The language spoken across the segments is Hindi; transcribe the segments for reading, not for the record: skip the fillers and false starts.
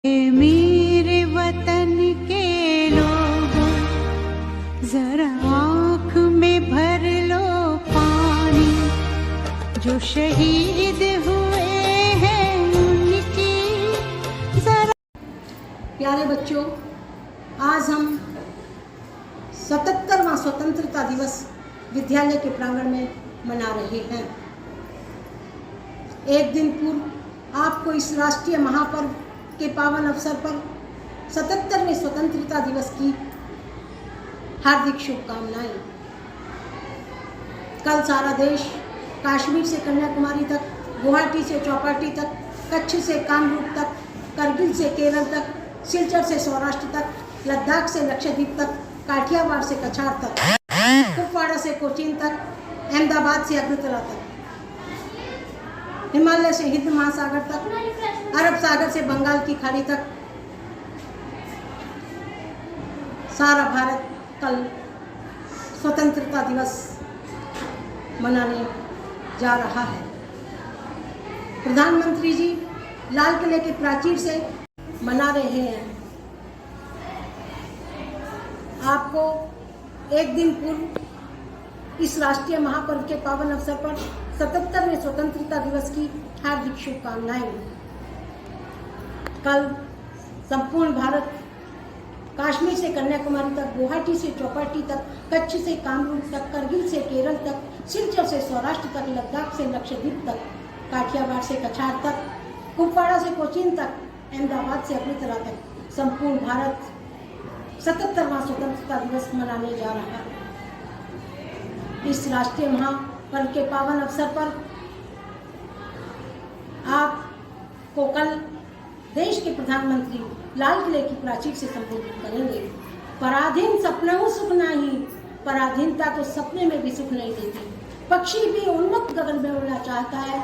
मेरे वतन के लोगों, जरा आँख में भर लो पानी, जो शहीद हुए हैं उनकी जरा। प्यारे बच्चों, आज हम 77वां स्वतंत्रता दिवस विद्यालय के प्रांगण में मना रहे हैं। एक दिन पूर्व आपको इस राष्ट्रीय महापर्व के पावन अवसर पर 77वें स्वतंत्रता दिवस की हार्दिक शुभकामनाएं। कल सारा देश कश्मीर से कन्याकुमारी तक, गुवाहाटी से चौपाटी तक, कच्छ से कामरूप तक, करगिल से केरल तक, सिलचर से सौराष्ट्र तक, लद्दाख से लक्षद्वीप तक, काठियावाड़ से कछार तक, कुपवाड़ा से कोचीन तक, अहमदाबाद से अगरतला तक, हिमालय से हिंद महासागर तक, अरब सागर से बंगाल की खाड़ी तक सारा भारत कल स्वतंत्रता दिवस मनाने जा रहा है। प्रधानमंत्री जी लाल किले के प्राचीर से मना रहे हैं। आपको एक दिन पूर्व इस राष्ट्रीय महापर्व के पावन अवसर पर 77वें स्वतंत्रता दिवस की हार्दिक शुभकामनाएं। कल संपूर्ण भारत कश्मीर से कन्याकुमारी तक, गुवाहाटी से चौपाटी तक, कच्छ से कामरूप तक, करगिल से केरल तक, सिलचर से सौराष्ट्र तक, लद्दाख से लक्षद्वीप तक, काठियावाड़ से कछार तक, कुपवाड़ा से कोचीन तक, अहमदाबाद से अगरतला तक संपूर्ण भारत 77वां स्वतंत्रता दिवस मनाने जा रहा है। इस राष्ट्रीय महापर्व के पावन अवसर पर आपको कल देश के प्रधानमंत्री लाल किले की प्राचीर से संबोधित करेंगे। पराधीन सपनों सुख नहीं, पराधीनता तो सपने में भी सुख नहीं देती। पक्षी भी उन्मुक्त गगन में उड़ना चाहता है,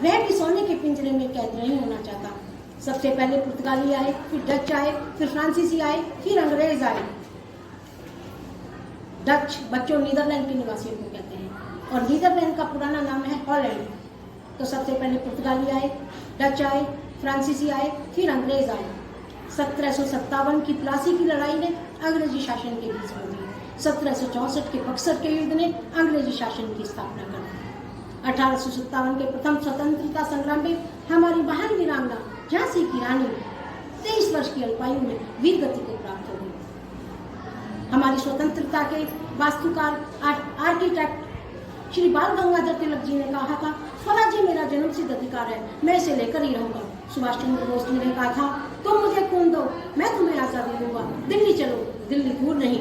वह भी सोने के पिंजरे में कैद नहीं होना चाहता। सबसे पहले पुर्तगाली आए, फिर डच आए, फिर फ्रांसीसी आए, फिर अंग्रेज आए। डच बच्चों नीदरलैंड के निवासियों को कहते हैं और नीदरलैंड का पुराना नाम है हॉलैंड। तो सबसे पहले पुर्तगाली आए, डच आए, फ्रांसीसी आए, फिर अंग्रेज आए। 1757 की प्लासी की लड़ाई ने अंग्रेजी शासन के बीच में दी। 1764 के बक्सर के युद्ध ने अंग्रेजी शासन की स्थापना कर दी। 1857 के प्रथम स्वतंत्रता संग्राम में हमारी महान वीरांगना झांसी की रानी 23 वर्ष की अल्पायु में वीर गति को प्राप्त हो गई। हमारी स्वतंत्रता के वास्तुकार आर्किटेक्ट श्री बाल गंगाधर तिलक जी ने कहा था, स्वराज्य मेरा जन्मसिद्ध अधिकार है, मैं इसे लेकर ही रहूंगा। सुभाष चंद्र बोस जी ने कहा था, तुम मुझे खून दो, मैं तुम्हें आजादी दूंगा, दिल्ली चलो, दिल्ली दूर नहीं।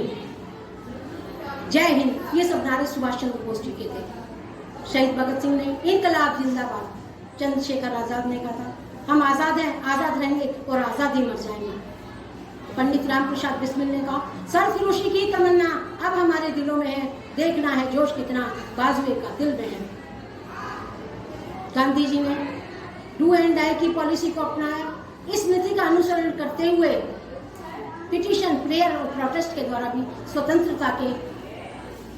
जय हिंद, ये सब नारे सुभाष चंद्र बोस जी के थे। शहीद भगत सिंह ने इनकलाब जिंदाबाद, चंद्रशेखर आजाद ने कहा था, हम आजाद हैं, आजाद रहेंगे और आजाद ही मर जाएंगे। पंडित राम प्रसाद बिस्मिल ने कहा, सरफरोशी की तमन्ना अब हमारे दिलों में है, देखना है जोश कितना बाजुए का दिल में है। गांधी जी ने डू एंड डाई की पॉलिसी को अपनाया। इस नीति का अनुसरण करते हुए पिटीशन, प्रेयर और प्रोटेस्ट के द्वारा भी स्वतंत्रता के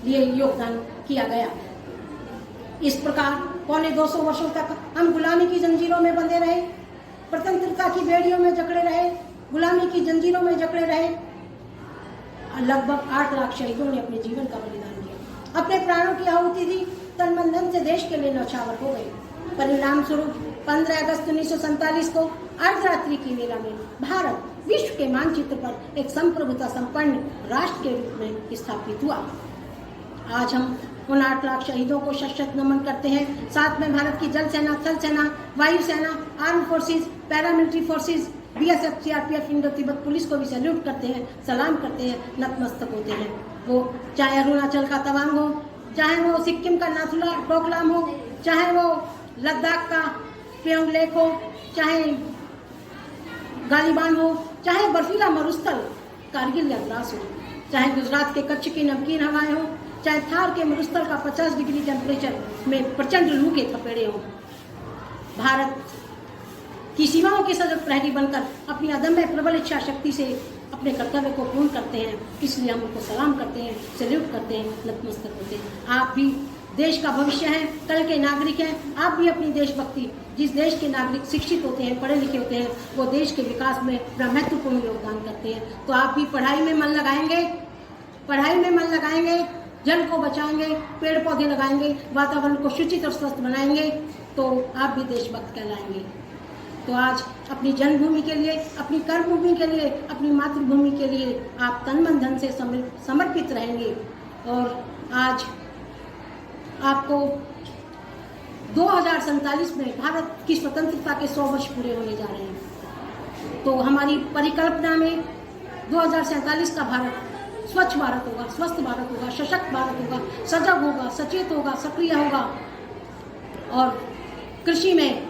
लिए योगदान किया गया। इस प्रकार पौने 200 वर्षों तक हम गुलामी की जंजीरों में बंधे रहे, स्वतंत्रता की बेड़ियों में जकड़े रहे, गुलामी की जंजीरों में जकड़े रहे। लगभग 8 लाख शहीदों ने अपने जीवन का बलिदान किया, अपने प्राणों की आहुति दी, तन मन धन से देश के लिए न्यौछावर हो गए। परिणाम स्वरूप 15 अगस्त 1947 को अर्धरात्रि की वेला में भारत विश्व के मानचित्र पर एक संप्रभुता संपन्न राष्ट्र के रूप में स्थापित हुआ। आज हम उन 8 लाख शहीदों को शत नमन करते हैं। साथ में भारत की जल सेना, थल सेना, वायु सेना, arm forces, paramilitary forces, BSF, CRPF, Indo Tibet police को भी सैल्यूट करते हैं, सलाम करते हैं, नतमस्तक होते हैं। वो चाहे अरुणाचल का तवांग हो, चाहे वो सिक्किम का नाथुला डोकलाम हो, चाहे वो लद्दाख का पेंग लेक हो, चाहे गालीबान हो, चाहे बर्फीला मरुस्थल कारगिल या द्रास हो, चाहे गुजरात के कच्छ की नमकीन हवाएं हो, चाहे थार के मरुस्थल का 50 डिग्री टेम्परेचर में प्रचंड लू के थपेड़े हो। भारत की सीमाओं के सजग प्रहरी बनकर अपनी अदम्य प्रबल इच्छा शक्ति से अपने कर्तव्य को पूर्ण करते हैं। इसलिए हम उनको सलाम करते हैं, सैल्यूट करते हैं, नतमस्तक होते हैं। आप भी देश का भविष्य हैं, कल के नागरिक हैं। आप भी अपनी देशभक्ति, जिस देश के नागरिक शिक्षित होते हैं, पढ़े लिखे होते हैं, वो देश के विकास में बड़ा महत्वपूर्ण योगदान करते हैं। तो आप भी पढ़ाई में मन लगाएंगे, पढ़ाई में मन लगाएंगे, जल को बचाएंगे, पेड़ पौधे लगाएंगे, वातावरण को शुचित और स्वस्थ बनाएंगे, तो आप भी देशभक्त कहलाएंगे। तो आज अपनी जन्मभूमि के लिए, अपनी कर्मभूमि के लिए, अपनी मातृभूमि के लिए आप तन मन धन से समर्पित रहेंगे। और आज आपको 2047 में भारत की स्वतंत्रता के 100 वर्ष पूरे होने जा रहे हैं। तो हमारी परिकल्पना में 2047 का भारत स्वच्छ भारत होगा, स्वस्थ भारत होगा, सशक्त भारत होगा, सजग होगा, सचेत होगा, सक्रिय होगा। और कृषि में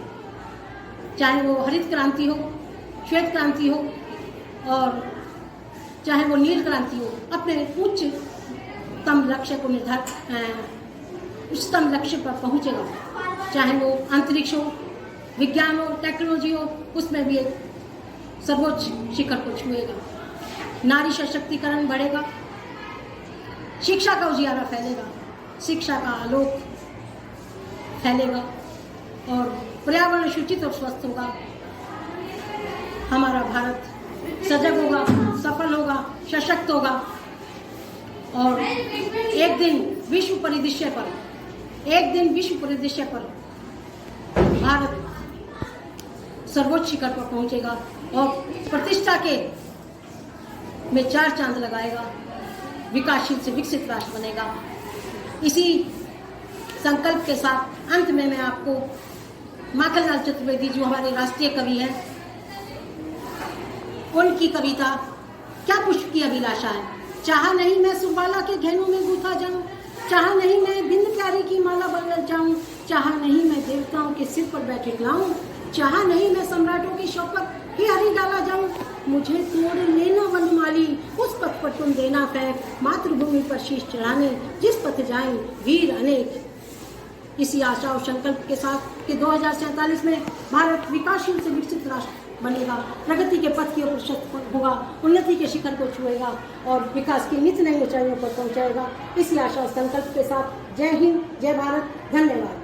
चाहे वो हरित क्रांति हो, श्वेत क्रांति हो, और चाहे वो नील क्रांति हो, अपने उच्चतम लक्ष्य को उच्चतम लक्ष्य पर पहुंचेगा। चाहे वो अंतरिक्ष हो, विज्ञान हो, टेक्नोलॉजी हो, उसमें भी एक सर्वोच्च शिखर को छुएगा। नारी सशक्तिकरण बढ़ेगा, शिक्षा का उजियारा फैलेगा, शिक्षा का आलोक फैलेगा, और पर्यावरण शुचित और स्वस्थ होगा। हमारा भारत सजग होगा, सफल होगा, सशक्त होगा, और एक दिन विश्व परिदृश्य पर भारत सर्वोच्च शिखर पर पहुंचेगा और प्रतिष्ठा के में 4 चांद लगाएगा, विकासशील से विकसित राष्ट्र बनेगा। इसी संकल्प के साथ अंत में मैं आपको माखनलाल चतुर्वेदी जो हमारे राष्ट्रीय कवि हैं, उनकी कविता क्या पुष्प की अभिलाषा है। चाहा नहीं मैं सुबाला के घेनों में गूंथा जाऊं, चाहा नहीं मैं बिंद प्यारी की माला बन जाऊं, चाहा नहीं मैं देवताओं के सिर पर बैठे लाऊं, चाहा नहीं मैं सम्राटों की शौकत ही हरी डाला जाऊं, मुझे तोड़ लेना वनमाली, उस पथ पर तुम देना फेंक, मातृभूमि पर शीश चढ़ाने जिस पथ जाएं वीर अनेक। इसी आशा और संकल्प के साथ कि 2047 में भारत विकासशील से विकसित राष्ट्र बनेगा, प्रगति के पथ की ओर होगा, उन्नति के शिखर को छुएगा और विकास की नित्य नई ऊंचाइयों पर पहुंचाएगा। इसी आशा और संकल्प के साथ जय हिंद, जय भारत, धन्यवाद।